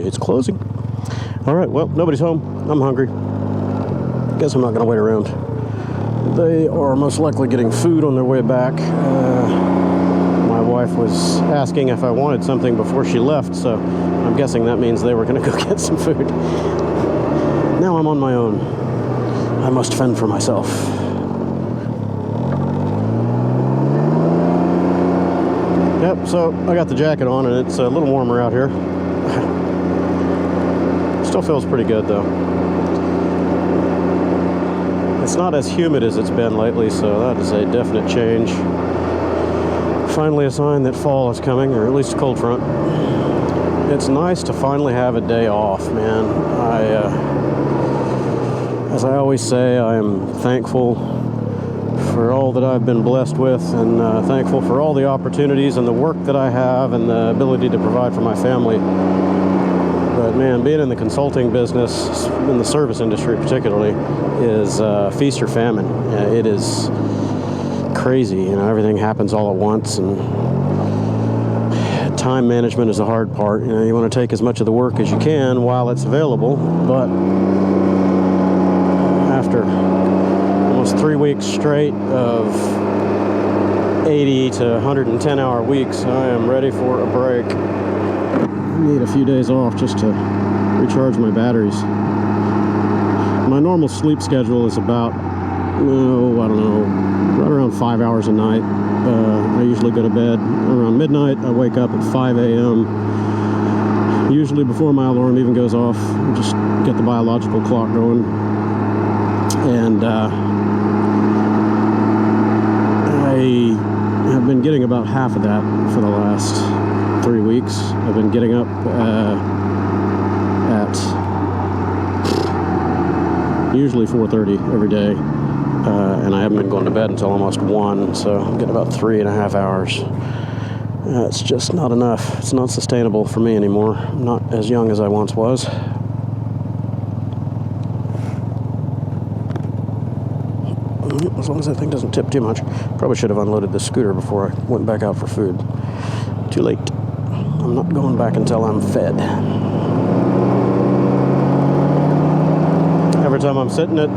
it's closing. All right, well, nobody's home. I'm hungry. Guess I'm not going to wait around. They are most likely getting food on their way back. My wife was asking if I wanted something before she left, so I'm guessing that means they were going to go get some food. Now I'm on my own. I must fend for myself. Yep, so I got the jacket on and it's a little warmer out here. Still feels pretty good though. It's not as humid as it's been lately, so that is a definite change. Finally a sign that fall is coming, or at least a cold front. It's nice to finally have a day off, man. As I always say, I am thankful for all that I've been blessed with, and thankful for all the opportunities and the work that I have and the ability to provide for my family. But man, being in the consulting business, in the service industry particularly, is feast or famine. It is crazy, you know, everything happens all at once, and time management is the hard part. You know, you want to take as much of the work as you can while it's available, but after almost 3 weeks straight of 80 to 110 hour weeks, I am ready for a break. I need a few days off just to recharge my batteries. My normal sleep schedule is about, I don't know, right around 5 hours a night. I usually go to bed around midnight. I wake up at 5 a.m. usually before my alarm even goes off. Just get the biological clock going. And I have been getting about half of that for the last 3 weeks. I've been getting up at usually 4:30 every day, and I haven't been going to bed until almost 1, so I'm getting about 3.5 hours. It's just not enough. It's not sustainable for me anymore. I'm not as young as I once was. As long as that thing doesn't tip too much. Probably should have unloaded the scooter before I went back out for food. Too late. I'm not going back until I'm fed. Every time I'm sitting at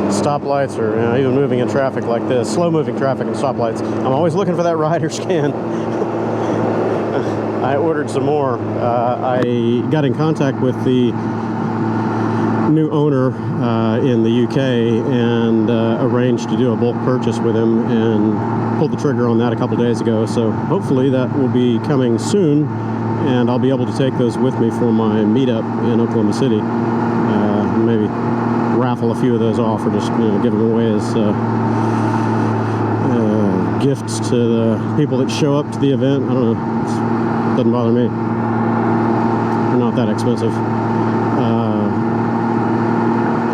stoplights or even moving in traffic like this, slow-moving traffic and stoplights, I'm always looking for that RiderScan. I ordered some more. I got in contact with the new owner in the UK and arranged to do a bulk purchase with him, and pulled the trigger on that a couple days ago. So hopefully that will be coming soon, and I'll be able to take those with me for my meetup in Oklahoma City. Maybe raffle a few of those off, or just give them away as gifts to the people that show up to the event. I don't know. It doesn't bother me. They're not that expensive.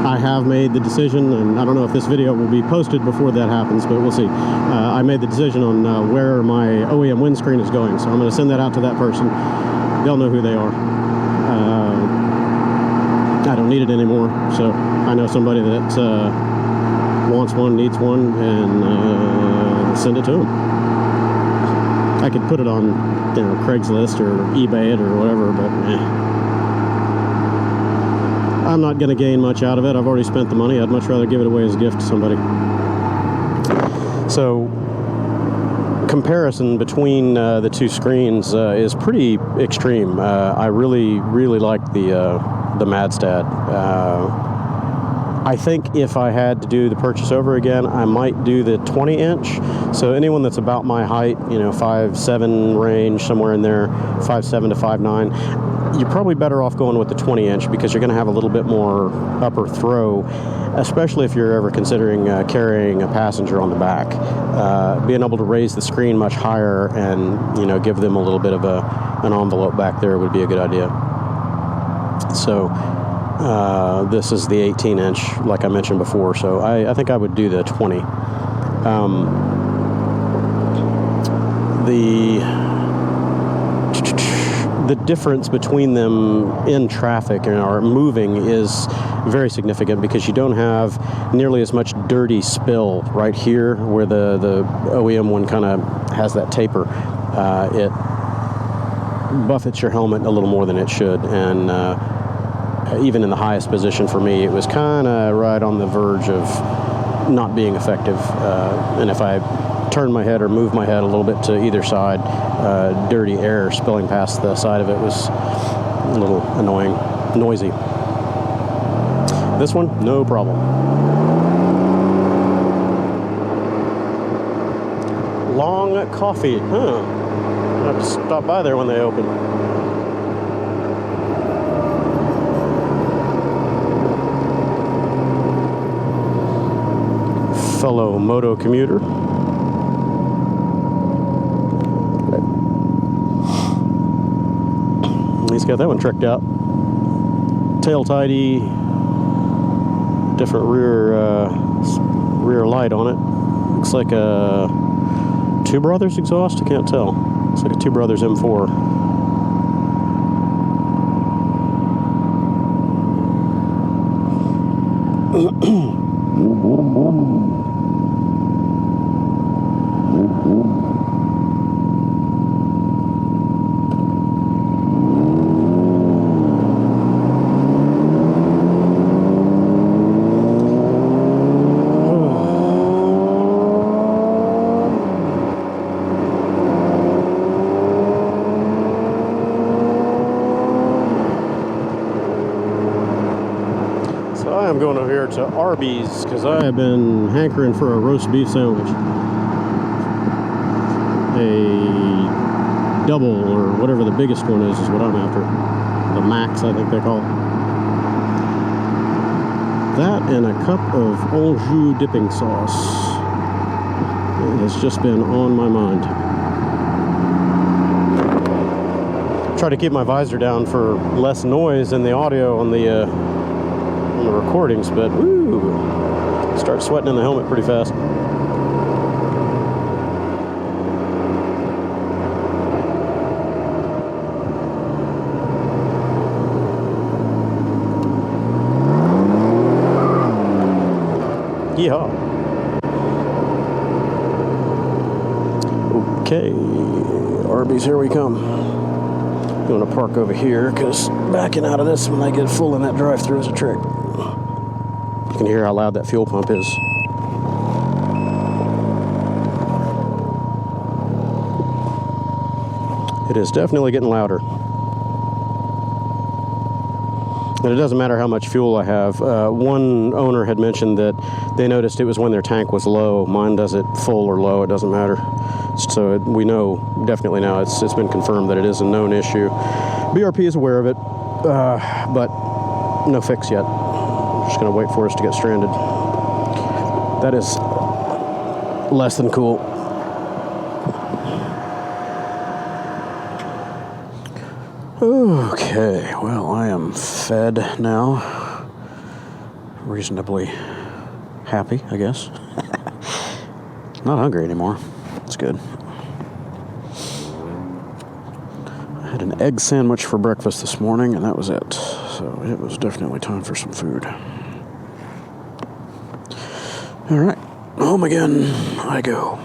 I have made the decision, and I don't know if this video will be posted before that happens, but we'll see. I made the decision on where my OEM windscreen is going, so I'm going to send that out to that person. They'll know who they are. I don't need it anymore, so I know somebody that wants one, needs one, and send it to them. I could put it on Craigslist or eBay it or whatever, but I'm not going to gain much out of it. I've already spent the money. I'd much rather give it away as a gift to somebody. So, comparison between the two screens is pretty extreme. I really, really like the MadStad. I think if I had to do the purchase over again, I might do the 20-inch. So anyone that's about my height, 5'7" range, somewhere in there, 5'7" to 5'9", you're probably better off going with the 20-inch because you're going to have a little bit more upper throw, especially if you're ever considering carrying a passenger on the back. Being able to raise the screen much higher and give them a little bit of an envelope back there would be a good idea. So this is the 18-inch, like I mentioned before, so I think I would do the 20. The difference between them in traffic or moving is very significant because you don't have nearly as much dirty spill right here where the OEM one kind of has that taper. buffets your helmet a little more than it should, and even in the highest position for me, it was kind of right on the verge of not being effective. And if I turn my head or move my head a little bit to either side, dirty air spilling past the side of it was a little annoying, noisy. This one, no problem. Long Coffee, huh? I'll have to stop by there when they open. Fellow moto commuter. He's got that one tricked out. Tail tidy, different rear light on it. Looks like a Two Brothers exhaust. I can't tell. It's like a Two Brothers M4. I'm going over here to Arby's because I have been hankering for a roast beef sandwich. A double, or whatever the biggest one is what I'm after. The max, I think they call it. That and a cup of Anjou dipping sauce. It has just been on my mind. Try to keep my visor down for less noise in the audio on the recordings, but woo, start sweating in the helmet pretty fast. Yeehaw. Okay, Arby's, here we come. I'm going to park over here because backing out of this when I get full in that drive-thru is a trick. You can hear how loud that fuel pump is. It is definitely getting louder. And it doesn't matter how much fuel I have. One owner had mentioned that they noticed it was when their tank was low. Mine does it full or low, it doesn't matter. So we know definitely now, it's been confirmed that it is a known issue. BRP is aware of it, but no fix yet. Just gonna wait for us to get stranded. That is less than cool. Okay, well, I am fed now. Reasonably happy, I guess. Not hungry anymore. It's good. I had an egg sandwich for breakfast this morning, and that was it. So it was definitely time for some food. All right, home again I go.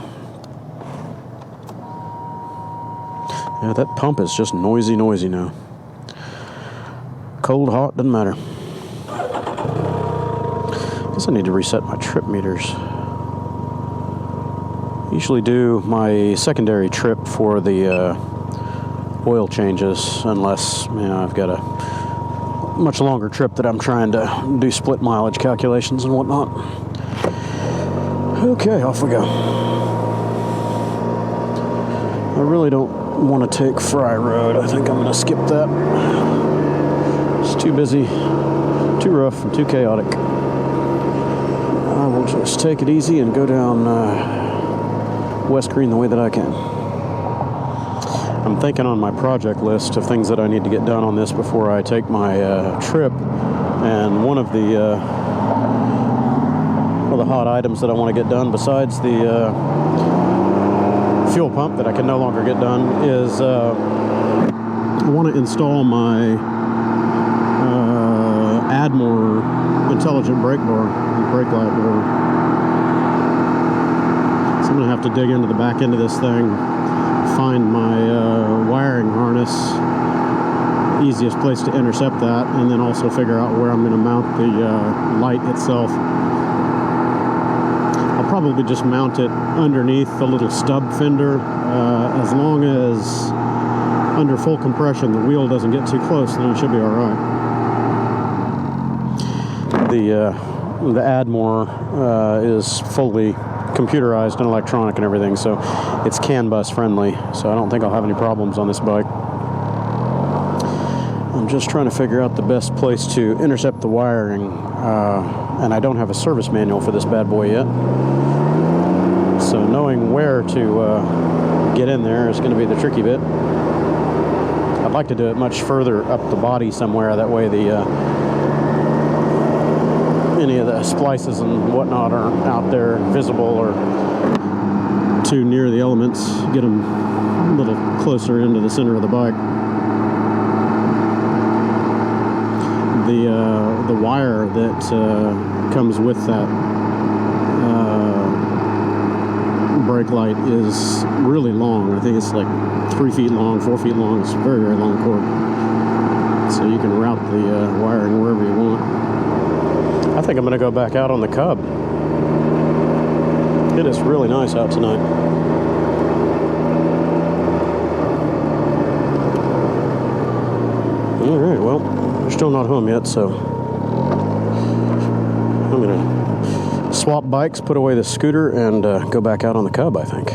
Yeah, that pump is just noisy now. Cold, hot, doesn't matter. Guess I need to reset my trip meters. Usually do my secondary trip for the oil changes, unless I've got a much longer trip that I'm trying to do split mileage calculations and whatnot. Okay, off we go. I really don't want to take Fry Road. I think I'm going to skip that. It's too busy, too rough, and too chaotic. I will just take it easy and go down West Green the way that I can. I'm thinking on my project list of things that I need to get done on this before I take my trip, and one of the hot items that I want to get done, besides the fuel pump that I can no longer get done, is I want to install my AdMore intelligent brake light bar. So I'm going to have to dig into the back end of this thing, find my wiring harness, easiest place to intercept that, and then also figure out where I'm going to mount the light itself. I'll probably just mount it underneath the little stub fender, as long as under full compression the wheel doesn't get too close, then I should be all right. The AdMore is fully computerized and electronic and everything, so it's CAN bus friendly, so I don't think I'll have any problems on this bike. I'm just trying to figure out the best place to intercept the wiring, and I don't have a service manual for this bad boy yet, so knowing where to get in there is going to be the tricky bit. I'd like to do it much further up the body somewhere, that way the any of the splices and whatnot aren't out there visible or too near the elements. Get them a little closer into the center of the bike. The wire that comes with that brake light is really long. I think it's like 3 feet long, 4 feet long. It's a very, very long cord. So you can route the wiring wherever you want. I think I'm going to go back out on the Cub. It is really nice out tonight. All right, well, we're still not home yet, so I'm going to swap bikes, put away the scooter, and go back out on the Cub, I think.